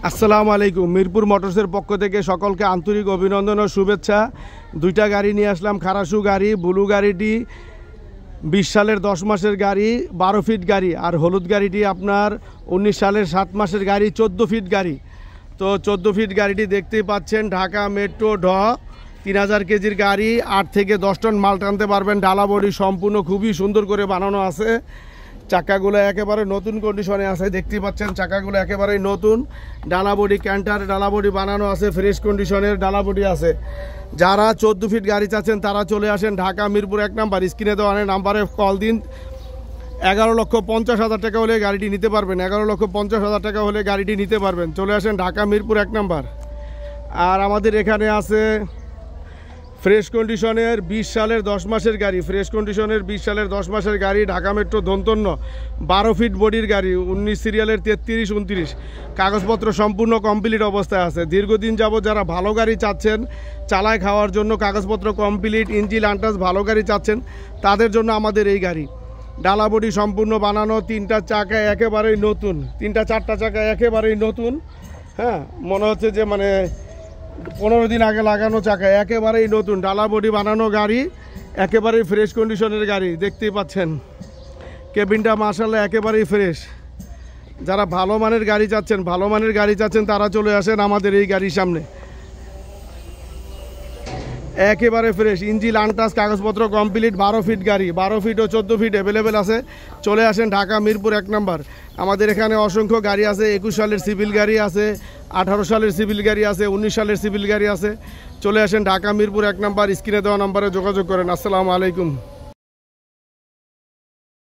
আসসালামু আলাইকুম। মিরপুর মোটরসের পক্ষ থেকে সকলকে আন্তরিক অভিনন্দন ও শুভেচ্ছা। দুইটা গাড়ি নিয়ে আসলাম। খারাসু গাড়ি, ব্লু গাড়িটি 20 সালের 10 মাসের গাড়ি, 12 ফিট গাড়ি। আর হলুদ গাড়িটি আপনার 19 সালের 7 মাসের গাড়ি, 14 ফিট গাড়ি। তো 14 ফিট গাড়িটি দেখতেই পাচ্ছেন, ঢাকা মেট্রো 3000 কেজির গাড়ি, 8 থেকে 10 টন মাল টানতে পারবেন। ডালা বডি সম্পূর্ণ খুবই সুন্দর করে বানানো আছে। চাকাগুলো একেবারে নতুন কন্ডিশনে আছে, দেখতেই পাচ্ছেন চাকাগুলো একেবারেই নতুন। ডালা বডি ক্যান্টার ডালা বডি বানানো আছে, ফ্রেশ কন্ডিশনের ডালা বডি আছে। যারা 14 ফিট গাড়ি চাচ্ছেন তারা চলে আসেন ঢাকা মিরপুর 1 নাম্বার। স্ক্রিনে দেওয়া নাম্বারে কল দিন। 11,50,000 টাকা হলে গাড়িটি নিতে পারবেন। 11,50,000 টাকা হলে গাড়িটি নিতে পারবেন। চলে আসেন ঢাকা মিরপুর 1 নাম্বার। আর আমাদের এখানে আছে ফ্রেশ কন্ডিশনের 20 সালের 10 মাসের গাড়ি। ফ্রেশ কন্ডিশনের 20 সালের 10 মাসের গাড়ি, ঢাকা মেট্রো দন্তন্য, 12 ফিট বডির গাড়ি, 19 সিরিয়ালের 33-29। কাগজপত্র সম্পূর্ণ কমপ্লিট অবস্থায় আছে। দীর্ঘদিন যাবত যারা ভালো গাড়ি চাচ্ছেন, চালায় খাওয়ার জন্য, কাগজপত্র কমপ্লিট, ইঞ্জিন আনটাচ ভালো গাড়ি চাচ্ছেন, তাদের জন্য আমাদের এই গাড়ি। ডালা বডি সম্পূর্ণ বানানো, 3টা চাকা একেবারেই নতুন, 3টা 4টা চাকা একেবারেই নতুন। হ্যাঁ, মনে হচ্ছে যে 15 দিন আগে লাগানো চাকা, একেবারেই নতুন। ডালা বডি বানানো গাড়ি, একেবারেই ফ্রেশ কন্ডিশনের গাড়ি, দেখতেই পাচ্ছেন। কেবিনটা মাশাআল্লাহ একেবারেই ফ্রেশ। যারা ভালো মানের গাড়ি চাচ্ছেন তারা চলে আসেন আমাদের এই গাড়ির সামনে। একেবারে ফ্রেশ, ইঞ্জিন আনটাচ, কাগজপত্র কমপ্লিট, 12 ফিট গাড়ি, 12 ফিট ও 14 ফিট অ্যাভেলেবেল আছে। চলে আসেন ঢাকা মিরপুর 1 নাম্বার। আমাদের এখানে অসংখ্য গাড়ি আছে। 21 সালের সিভিল গাড়ি আছে, 18 সালের সিভিল গাড়ি আছে, 19 সালের সিভিল গাড়ি আছে। চলে আসেন ঢাকা মিরপুর 1 নাম্বার। স্ক্রিনে দেওয়া নাম্বারে যোগাযোগ করেন। আসসালামু আলাইকুম।